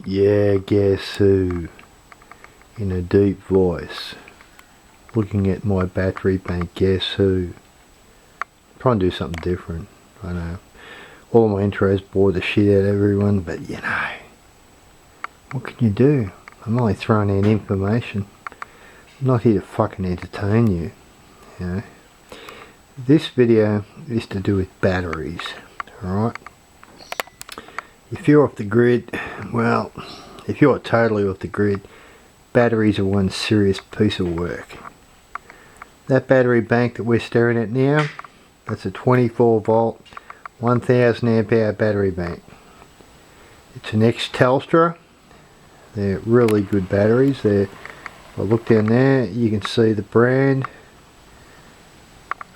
Yeah, guess who? In a deep voice. Looking at my battery bank, guess who? Trying to do something different. I know. All of my intros bore the shit out of everyone, but you know. What can you do? I'm only throwing out information. I'm not here to fucking entertain you. You know. This video is to do with batteries. Alright? If you're off the grid, well, if you're totally off the grid, batteries are one serious piece of work. That battery bank that we're staring at now, that's a 24 volt, 1000 amp hour battery bank. It's an ex-Telstra. They're really good batteries. If I look down there, you can see the brand.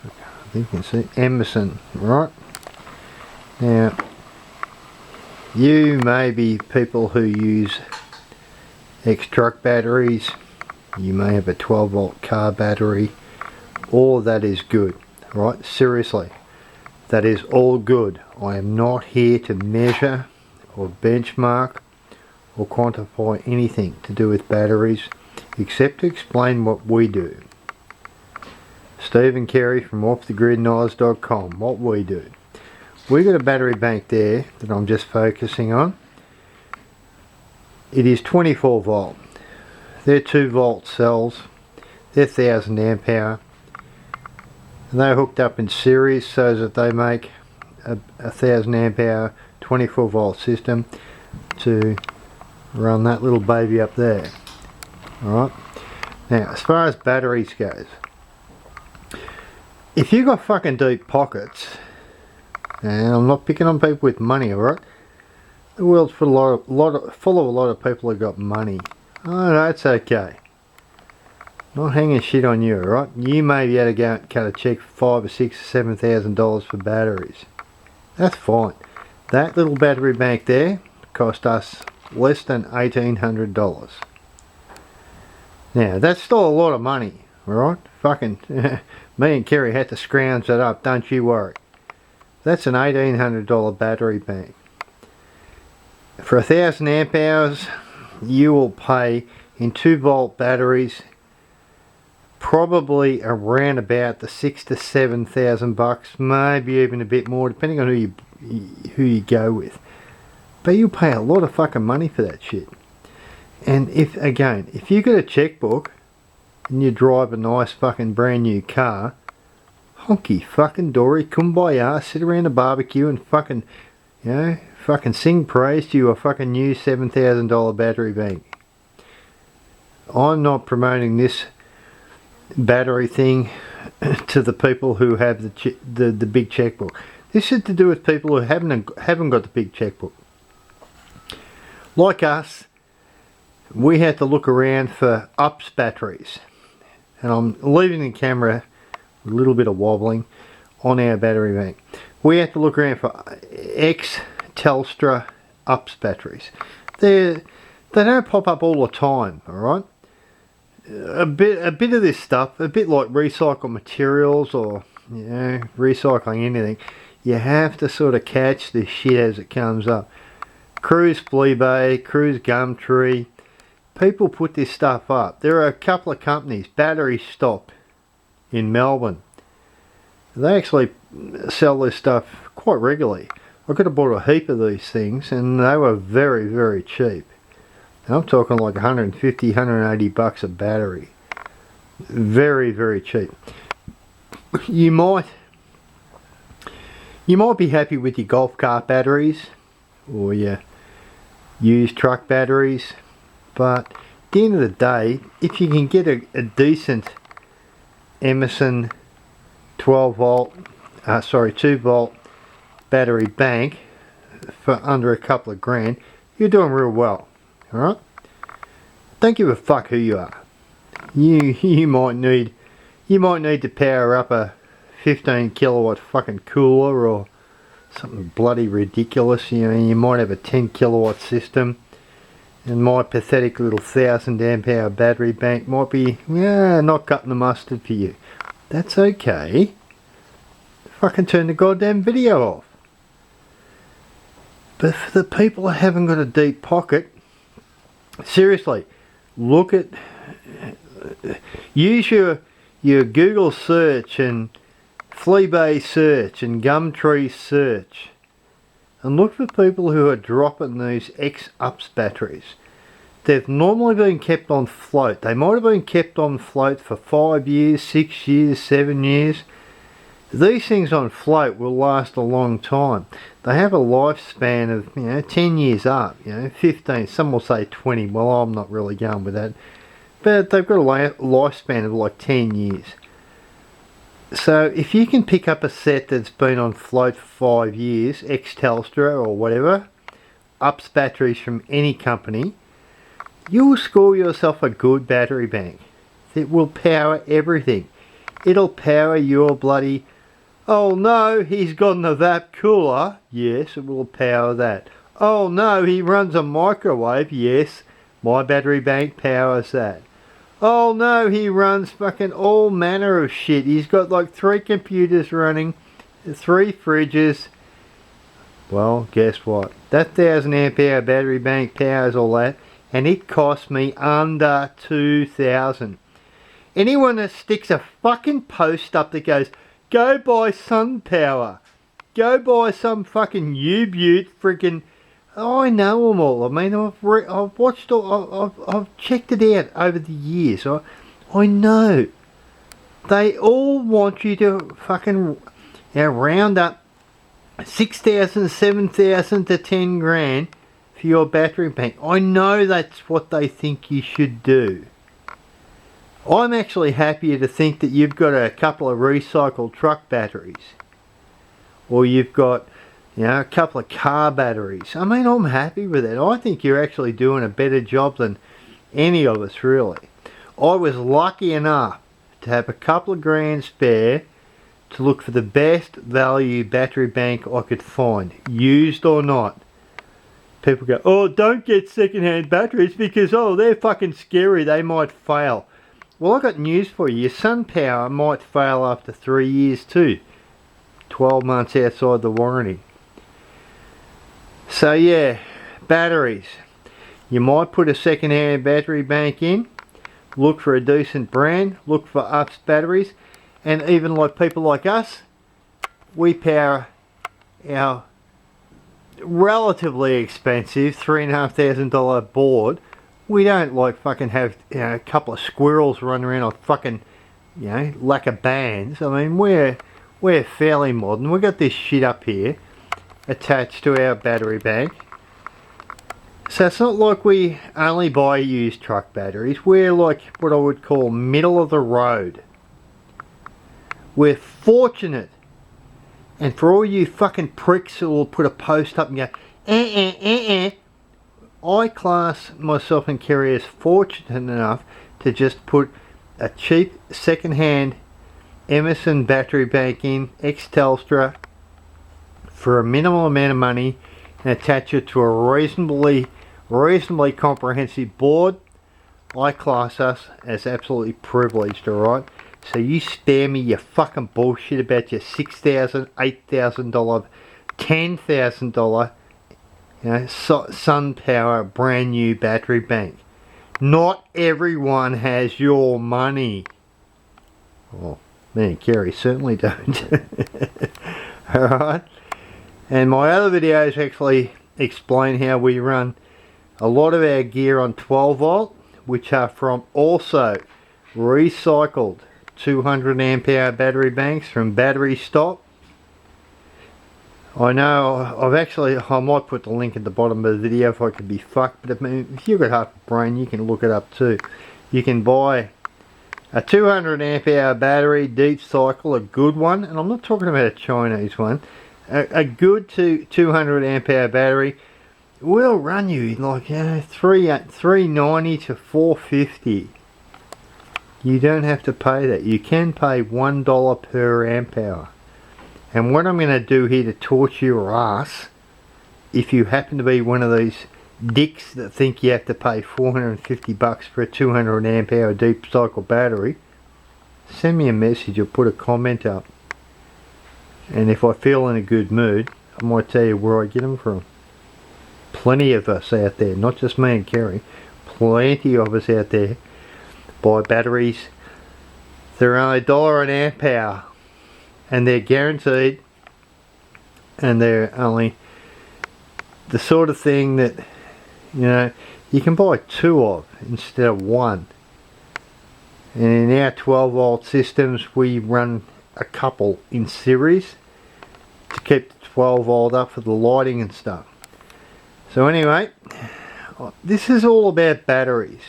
I think you can see Emerson, right? Now, you may be people who use ex-truck batteries. You may have a 12 volt car battery. All that is good, right? Seriously, that is all good. I am not here to measure or benchmark or quantify anything to do with batteries except to explain what we do. Steve and Kerry from offthegridknives.com, what we do. We got a battery bank there that I'm just focusing on. It is 24 volt. They're 2 volt cells. They're 1000 amp hour. And they're hooked up in series so that they make a 1000 amp hour 24 volt system to run that little baby up there. Alright. Now as far as batteries goes, if you got fucking deep pockets, and I'm not picking on people with money, alright? The world's full of a lot of people who got money. Oh, that's okay. Not hanging shit on you, alright? You may be able to go cut a check for $5,000 or $6,000 or $7,000 for batteries. That's fine. That little battery bank there cost us less than $1,800. Now, that's still a lot of money, alright? Fucking, me and Kerry had to scrounge that up, don't you worry. That's an $1,800 battery bank. For 1000 amp hours, you will pay in 2 volt batteries probably around about the $6,000 to $7,000, maybe even a bit more, depending on who you go with. But you'll pay a lot of fucking money for that shit. And if you got a checkbook and you drive a nice fucking brand new car, honky fucking dory, kumbaya, sit around a barbecue and fucking, you know, fucking sing praise to your fucking new $7,000 battery bank. I'm not promoting this battery thing to the people who have the big checkbook. This is to do with people who haven't got the big checkbook. Like us, we had to look around for UPS batteries. And I'm leaving the camera a little bit of wobbling on our battery bank. We have to look around for ex-Telstra UPS batteries. They don't pop up all the time, alright? A bit of this stuff, a bit like recycled materials or, you know, recycling anything, you have to sort of catch this shit as it comes up. Cruise Fleabay, Cruise Gumtree, people put this stuff up. There are a couple of companies, Battery Stop in Melbourne. They actually sell this stuff quite regularly. I could have bought a heap of these things and they were very, very cheap. And I'm talking like 150, 180 bucks a battery. Very, very cheap. You might be happy with your golf cart batteries or your used truck batteries, but at the end of the day, if you can get a decent Emerson 2 volt battery bank for under a couple of grand, you're doing real well. Alright? Don't give a fuck who you are. You might need to power up a 15 kilowatt fucking cooler or something bloody ridiculous. You know, you might have a 10 kilowatt system, and my pathetic little 1000 amp hour battery bank might be not cutting the mustard for you. That's okay. Fucking turn the goddamn video off. But for the people who haven't got a deep pocket, Seriously, look at, use your Google search and Fleabay search and Gumtree search and look for people who are dropping these X-Ups batteries. They've normally been kept on float. They might have been kept on float for 5 years, 6 years, 7 years. These things on float will last a long time. They have a lifespan of 10 years up, 15, some will say 20. Well, I'm not really going with that. But they've got a lifespan of like 10 years. So if you can pick up a set that's been on float for 5 years, ex-Telstra or whatever, UPS batteries from any company, you'll score yourself a good battery bank. It will power everything. It'll power your bloody, oh no, he's got an evap cooler. Yes, it will power that. Oh no, he runs a microwave. Yes, my battery bank powers that. Oh no, he runs fucking all manner of shit. He's got like 3 computers running, 3 fridges. Well, guess what? That 1000 amp hour battery bank powers all that, and it cost me under 2,000. Anyone that sticks a fucking post up that goes, go buy sun power, go buy some fucking U-Butte freaking, I know them all. I mean, I've watched all, I've checked it out over the years. I know. They all want you to fucking round up 6,000, 7,000 to 10 grand for your battery bank. I know that's what they think you should do. I'm actually happier to think that you've got a couple of recycled truck batteries, or you've got a couple of car batteries. I mean, I'm happy with it. I think you're actually doing a better job than any of us, really. I was lucky enough to have a couple of grand spare to look for the best value battery bank I could find, used or not. People go, oh, don't get second-hand batteries because, oh, they're fucking scary, they might fail. Well, I've got news for you. Your sun power might fail after 3 years too. 12 months outside the warranty. So yeah, batteries. You might put a second-hand battery bank in. Look for a decent brand. Look for UPS batteries. And even like people like us, we power our relatively expensive $3,500 board. We don't like fucking have a couple of squirrels running around on fucking lack of bands. I mean, we're fairly modern. We've got this shit up here attached to our battery bank. So it's not like we only buy used truck batteries. We're like what I would call middle of the road. We're fortunate. And for all you fucking pricks who will put a post up and go, I class myself and Kerry as fortunate enough to just put a cheap second-hand Emerson battery bank in, ex-Telstra, for a minimal amount of money and attach it to a reasonably comprehensive board. I class us as absolutely privileged, alright? So you spare me your fucking bullshit about your $6,000, $8,000, $10,000 sun power brand new battery bank. Not everyone has your money. Well, me and Kerry certainly don't. Alright? And my other videos actually explain how we run a lot of our gear on 12 volt, which are from also recycled 200 amp hour battery banks from Battery Stop. I know I might put the link at the bottom of the video if I could be fucked, but if you've got half a brain you can look it up too. You can buy a 200 amp hour battery, deep cycle, a good one, and I'm not talking about a Chinese one. A good 200 amp hour battery will run you like $390 to $450. You don't have to pay that. You can pay $1 per amp hour. And what I'm going to do here to torture your ass, if you happen to be one of these dicks that think you have to pay $450 for a 200 amp hour deep cycle battery, send me a message or put a comment up. And if I feel in a good mood, I might tell you where I get them from. Plenty of us out there, not just me and Kerry. plenty of us out there buy batteries. They're only $1 an amp hour, and they're guaranteed, and they're only the sort of thing that, you know, you can buy 2 of instead of 1. And in our 12 volt systems we run a couple in series to keep the 12 volt up for the lighting and stuff. So anyway, this is all about batteries.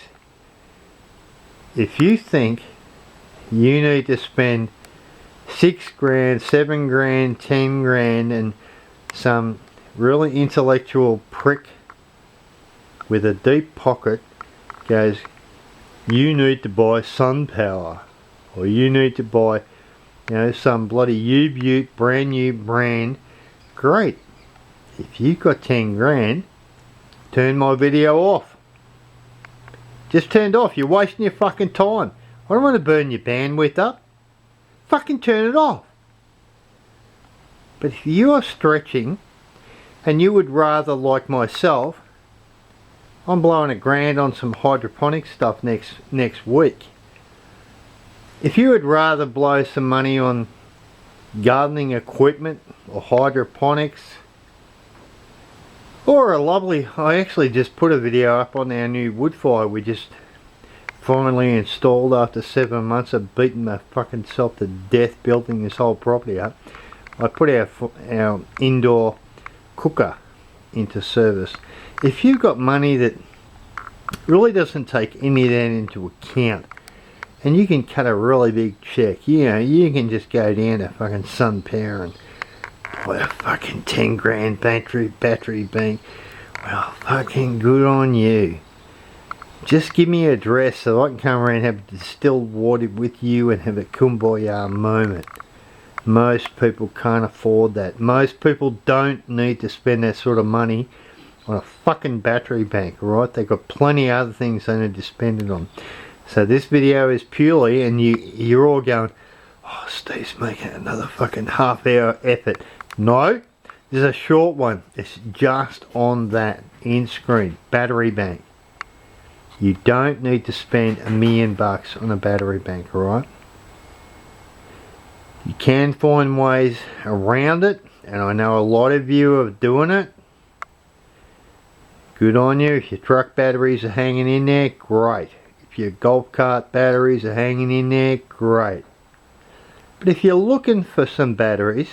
If you think you need to spend 6 grand, 7 grand, 10 grand and some really intellectual prick with a deep pocket goes, you need to buy sun power, or you need to buy, you know, some bloody U-Butte brand new brand, great. If you've got 10 grand, turn my video off. Just turned off. You're wasting your fucking time. I don't want to burn your bandwidth up. Fucking turn it off. But if you are stretching and you would rather, like myself, I'm blowing $1 grand on some hydroponic stuff next week. If you would rather blow some money on gardening equipment or hydroponics, or a lovely, I actually just put a video up on our new wood fire we just finally installed after 7 months of beating my fucking self to death building this whole property up. I put our indoor cooker into service. If you've got money that really doesn't take any of that into account, and you can cut a really big check, you know, you can just go down to fucking Sun Power and buy a fucking 10 grand battery bank. Well, fucking good on you. Just give me an address so I can come around and have distilled water with you and have a kumbaya moment. Most people can't afford that. Most people don't need to spend that sort of money on a fucking battery bank, alright? They've got plenty of other things they need to spend it on. So this video is purely, and you're all going, oh, Steve's making another fucking half-hour effort. No, this is a short one. It's just on that end screen battery bank. You don't need to spend $1 million on a battery bank, alright? You can find ways around it, and I know a lot of you are doing it. Good on you. If your truck batteries are hanging in there, great. If your golf cart batteries are hanging in there, great. But if you're looking for some batteries,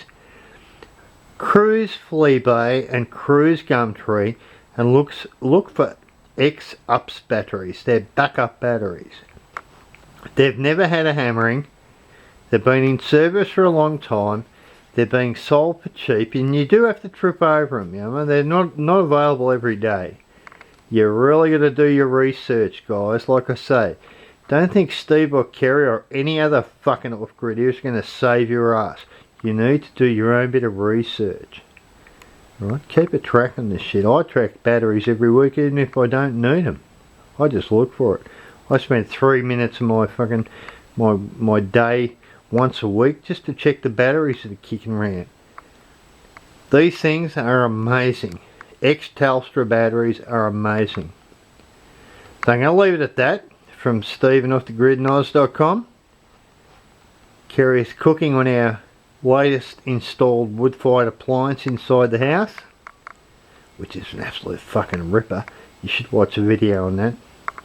cruise Fleabay and cruise Gumtree and look for X-Ups batteries. They're backup batteries. They've never had a hammering. They've been in service for a long time. They're being sold for cheap, and you do have to trip over them. You know, they're not available every day. You really got to do your research, guys. Like I say, don't think Steve or Kerry or any other fucking off-gridder is going to save your ass. You need to do your own bit of research. Right? Keep a track on this shit. I track batteries every week, even if I don't need them. I just look for it. I spend 3 minutes of my fucking my day once a week just to check the batteries that are kicking around. These things are amazing. Ex-Telstra batteries are amazing. So I'm going to leave it at that. From Stephen off the grid and Oz.com. Kerry's cooking on our latest installed wood-fired appliance inside the house, which is an absolute fucking ripper. You should watch a video on that.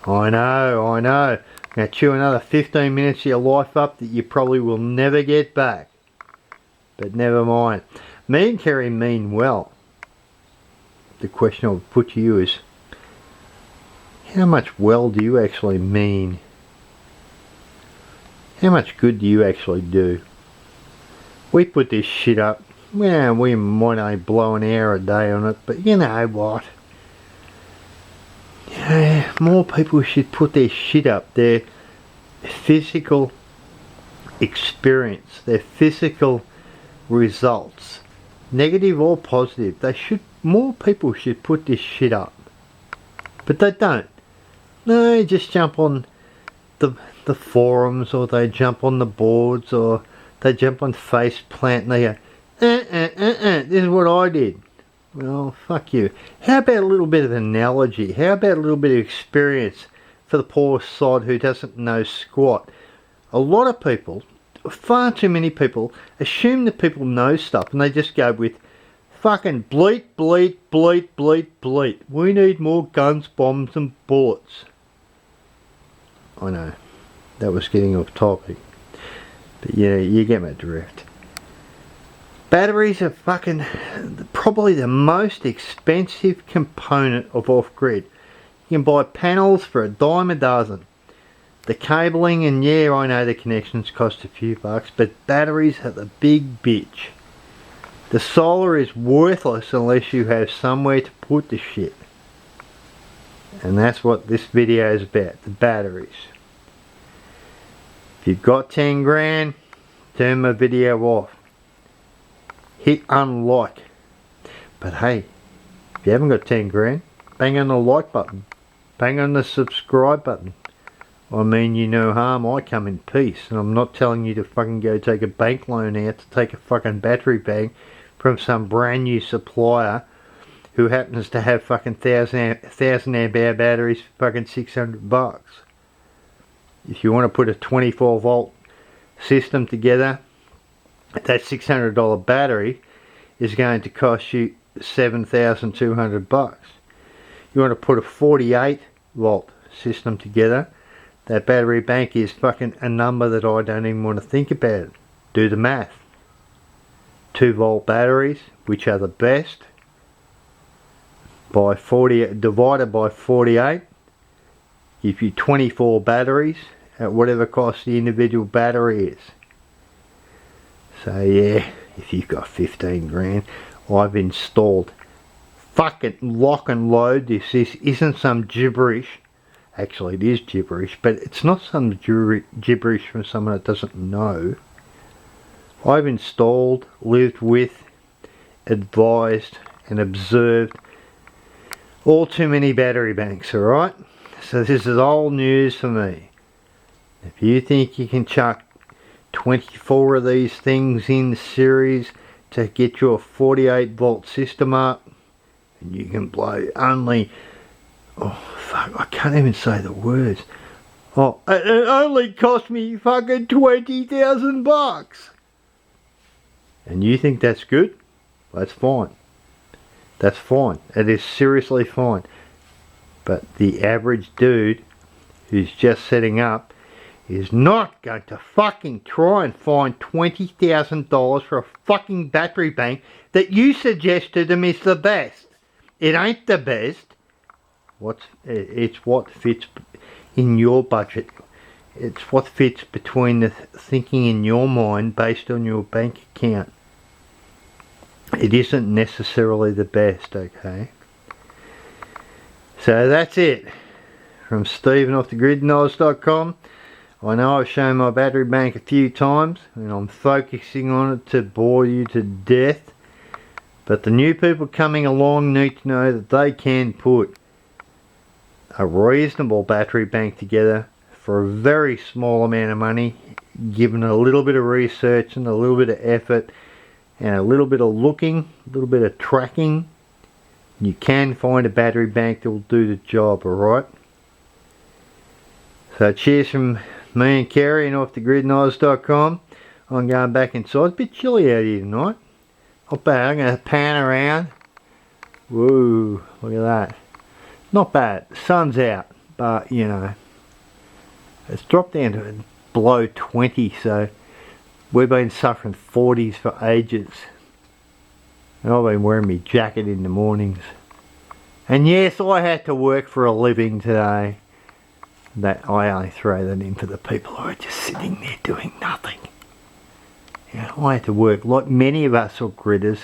I know. Now chew another 15 minutes of your life up that you probably will never get back. But never mind. Me and Kerry mean well. The question I would put to you is, how much well do you actually mean? How much good do you actually do? We put this shit up. Well, we might only blow an hour a day on it, but you know what? Yeah, more people should put their shit up. Their physical experience, their physical results, negative or positive. More people should put this shit up, but they don't. No, they just jump on the forums, or they jump on the boards, or they jump on Faceplant and they go, this is what I did. Well, fuck you. How about a little bit of analogy? How about a little bit of experience for the poor sod who doesn't know squat? A lot of people, far too many people, assume that people know stuff and they just go with fucking bleat, bleat, bleat, bleat, bleat. We need more guns, bombs and bullets. I know, that was getting off topic. But yeah, you get my drift. Batteries are fucking probably the most expensive component of off-grid. You can buy panels for $10 a dozen. The cabling, and yeah, I know the connections cost a few bucks, but batteries are the big bitch. The solar is worthless unless you have somewhere to put the shit. And that's what this video is about, the batteries. If you've got 10 grand, turn my video off. Hit unlike. But hey, if you haven't got 10 grand, bang on the like button. Bang on the subscribe button. I mean you no harm, I come in peace. And I'm not telling you to fucking go take a bank loan out to take a fucking battery bank from some brand new supplier who happens to have fucking 1000 amp hour batteries for fucking 600 bucks. If you want to put a 24 volt system together, that $600 battery is going to cost you 7,200 bucks. You want to put a 48 volt system together, that battery bank is fucking a number that I don't even want to think about. Do the math. 2 volt batteries, which are the best, by 40 divided by 48, give you 24 batteries at whatever cost the individual battery is. So yeah, if you've got 15 grand, I've installed fucking lock and load. This isn't some gibberish. Actually it is gibberish, but it's not some gibberish from someone that doesn't know. I've installed, lived with, advised and observed all too many battery banks, alright? So this is old news for me. If you think you can chuck 24 of these things in series to get your 48 volt system up, and you can blow only, oh fuck, I can't even say the words. Oh, it only cost me fucking 20,000 bucks. And you think that's good? That's fine. That's fine. It is seriously fine. But the average dude who's just setting up is not going to fucking try and find $20,000 for a fucking battery bank that you suggested to him is the best. It ain't the best. It's what fits in your budget. It's what fits between the thinking in your mind based on your bank account. It isn't necessarily the best, okay? So that's it. From Stephen off the gridnoz.com. I know I've shown my battery bank a few times and I'm focusing on it to bore you to death, but the new people coming along need to know that they can put a reasonable battery bank together for a very small amount of money, given a little bit of research and a little bit of effort and a little bit of looking, a little bit of tracking. You can find a battery bank that will do the job, alright? So cheers from me and Kerry and off the gridnoz.com. I'm going back inside. It's a bit chilly out here tonight. Not bad. I'm going to pan around. Whoa, look at that. Not bad. The sun's out, but you know, it's dropped down to below 20, so we've been suffering 40s for ages. And I've been wearing my jacket in the mornings. And yes, I had to work for a living today. That I only throw that in for the people who are just sitting there doing nothing. You know, I had to work, like many of us gridders.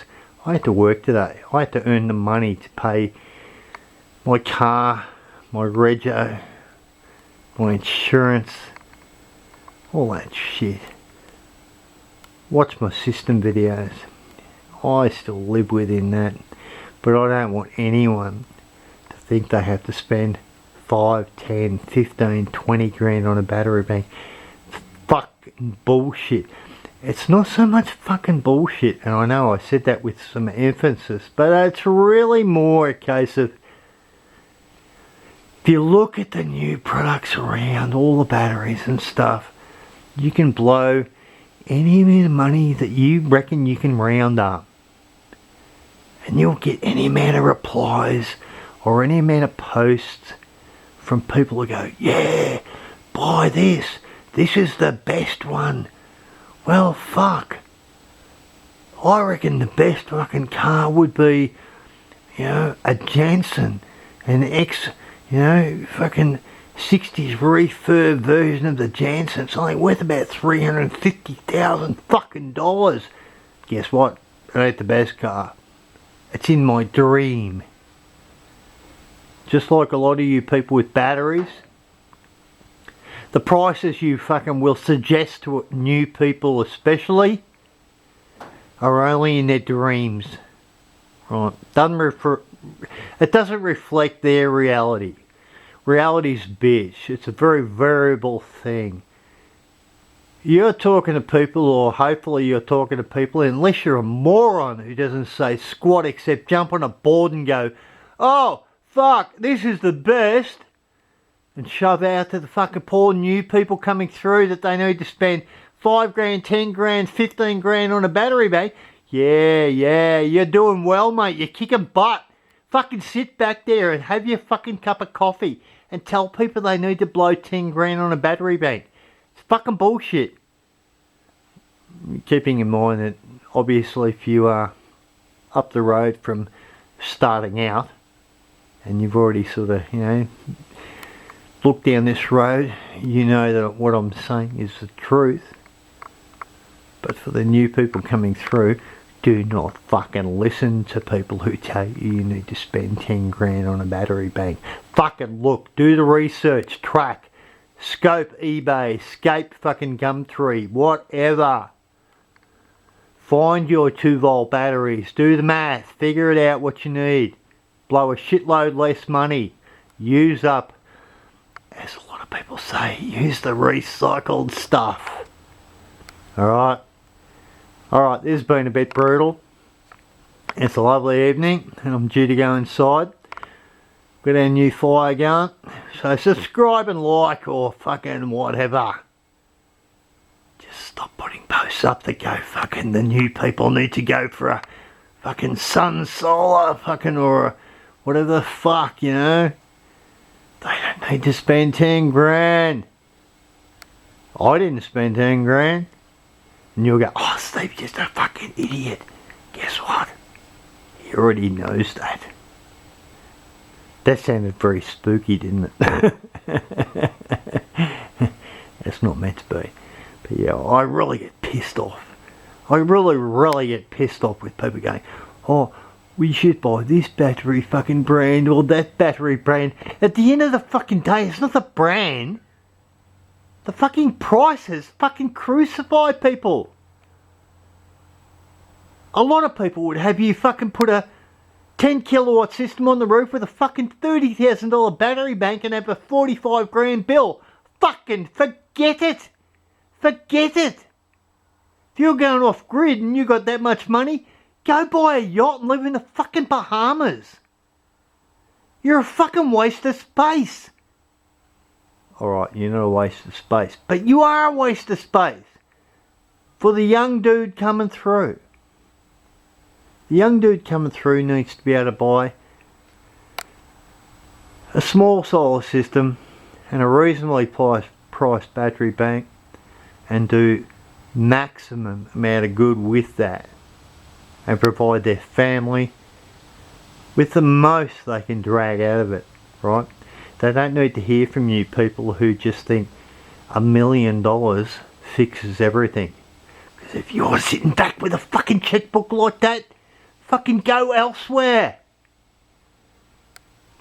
I had to work today. I had to earn the money to pay my car, my rego, my insurance, all that shit. Watch my system videos. I still live within that, but I don't want anyone to think they have to spend 5, 10, 15, 20 grand on a battery bank. It's fucking bullshit. It's not so much fucking bullshit, and I know I said that with some emphasis, but it's really more a case of, if you look at the new products around, all the batteries and stuff, you can blow any amount of money that you reckon you can round up. And you'll get any amount of replies or any amount of posts from people who go, yeah, buy this. This is the best one. Well, fuck. I reckon the best fucking car would be, a Jansen, an fucking 60s refurb version of the Jansen. It's only worth about $350,000 fucking dollars. Guess what? It ain't the best car. It's in my dream. Just like a lot of you people with batteries, the prices you fucking will suggest to new people especially are only in their dreams. Right? It doesn't reflect their reality. Reality's bitch. It's a very variable thing. You're talking to people, or hopefully you're talking to people, unless you're a moron who doesn't say squat except jump on a board and go, oh, fuck, this is the best, and shove out to the fucking poor new people coming through that they need to spend 5 grand, 10 grand, 15 grand on a battery bank. Yeah, you're doing well, mate. You're kicking butt. Fucking sit back there and have your fucking cup of coffee and tell people they need to blow 10 grand on a battery bank. It's fucking bullshit. Keeping in mind that obviously if you are up the road from starting out and you've already sort of, looked down this road, you know that what I'm saying is the truth. But for the new people coming through, do not fucking listen to people who tell you need to spend 10 grand on a battery bank. Fucking look, do the research, track, scope eBay, scape fucking Gumtree, whatever. Find your 2-volt batteries, do the math, figure it out what you need. Blow a shitload less money. Use up, as a lot of people say, use the recycled stuff. Alright, this has been a bit brutal. It's a lovely evening and I'm due to go inside. Got our new fire going. So subscribe and like or fucking whatever. Just stop putting posts up that go fucking the new people need to go for a fucking sun solar fucking or a whatever the fuck, They don't need to spend 10 grand. I didn't spend 10 grand. And you'll go, oh, Steve's just a fucking idiot. Guess what? He already knows that. That sounded very spooky, didn't it? It's not meant to be. But yeah, I really get pissed off. I really get pissed off with people going, oh, we should buy this battery fucking brand or that battery brand. At the end of the fucking day, it's not the brand. The fucking prices fucking crucify people. A lot of people would have you fucking put a 10 kilowatt system on the roof with a fucking $30,000 battery bank and have a 45 grand bill. Fucking forget it. Forget it. If you're going off grid and you got that much money, go buy a yacht and live in the fucking Bahamas. You're a fucking waste of space. Alright, you're not a waste of space, but you are a waste of space for the young dude coming through. The young dude coming through needs to be able to buy a small solar system and a reasonably priced battery bank and do maximum amount of good with that and provide their family with the most they can drag out of it, right? They don't need to hear from you people who just think $1 million fixes everything. Because if you're sitting back with a fucking checkbook like that, fucking go elsewhere.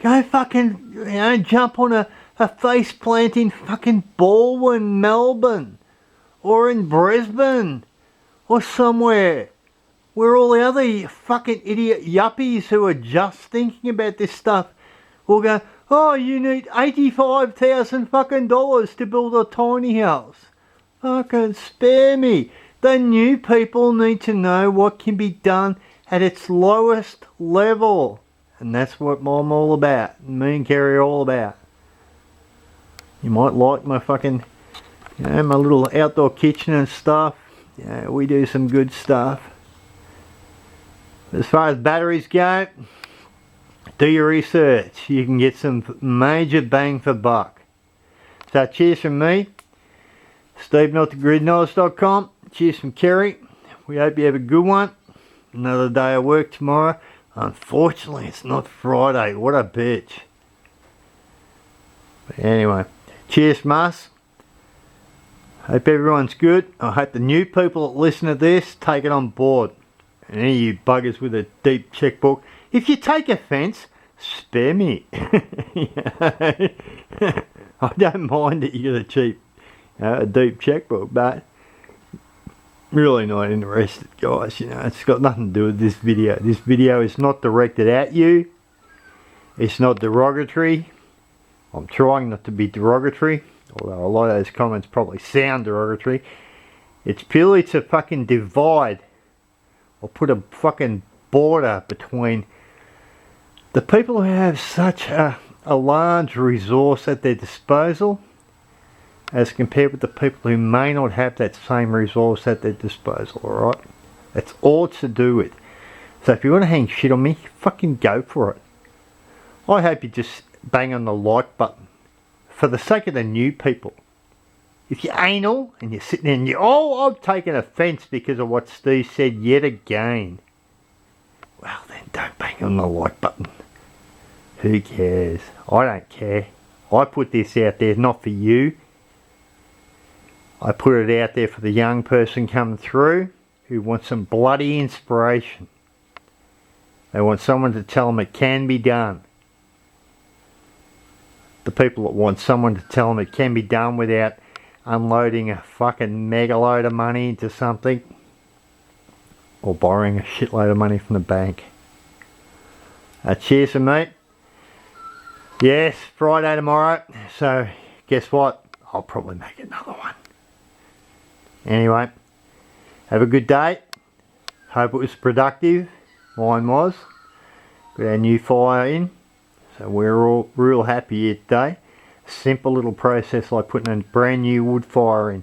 Go fucking, jump on a face plant in fucking Baldwin, Melbourne. Or in Brisbane. Or somewhere. Where all the other fucking idiot yuppies who are just thinking about this stuff will go, oh, you need $85,000 fucking dollars to build a tiny house. Fucking spare me. The new people need to know what can be done at its lowest level. And that's what I'm all about. Me and Kerry are all about. You might like my fucking, my little outdoor kitchen and stuff. Yeah, we do some good stuff. As far as batteries go, do your research. You can get some major bang for buck. So cheers from me, Steve@thegridknowledge.com. Cheers from Kerry. We hope you have a good one. Another day of work tomorrow. Unfortunately, it's not Friday. What a bitch. But anyway, cheers from us. Hope everyone's good. I hope the new people that listen to this take it on board. And any of you buggers with a deep checkbook, if you take offence, spare me. I don't mind that you got a deep checkbook, but really not interested, guys. It's got nothing to do with this video. This video is not directed at you. It's not derogatory. I'm trying not to be derogatory, although a lot of those comments probably sound derogatory. It's purely to fucking divide or put a fucking border between the people who have such a large resource at their disposal as compared with the people who may not have that same resource at their disposal, alright? That's all it's to do with. So if you want to hang shit on me, fucking go for it. I hope you just bang on the like button for the sake of the new people. If you're anal and you're sitting there and I've taken offence because of what Steve said yet again. Well then don't bang on the like button. Who cares? I don't care. I put this out there not for you. I put it out there for the young person coming through who wants some bloody inspiration. They want someone to tell them it can be done. The people that want someone to tell them it can be done without unloading a fucking mega load of money into something or borrowing a shitload of money from the bank. Cheers for me. Yes, Friday tomorrow, so guess what? I'll probably make another one. Anyway, have a good day. Hope it was productive. Mine was. Got our new fire in, so we're all real happy here today. Simple little process like putting a brand new wood fire in.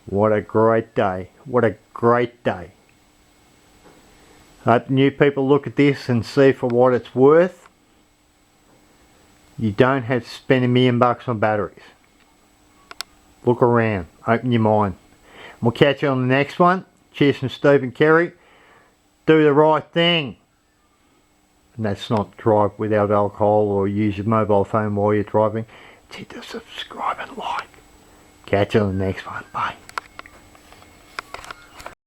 What a great day. What a great day. Hope new people look at this and see for what it's worth. You don't have to spend $1 million on batteries. Look around. Open your mind. We'll catch you on the next one. Cheers from Steve and Kerry. Do the right thing. And that's not drive without alcohol or use your mobile phone while you're driving. Hit the subscribe and like. Catch you on the next one. Bye.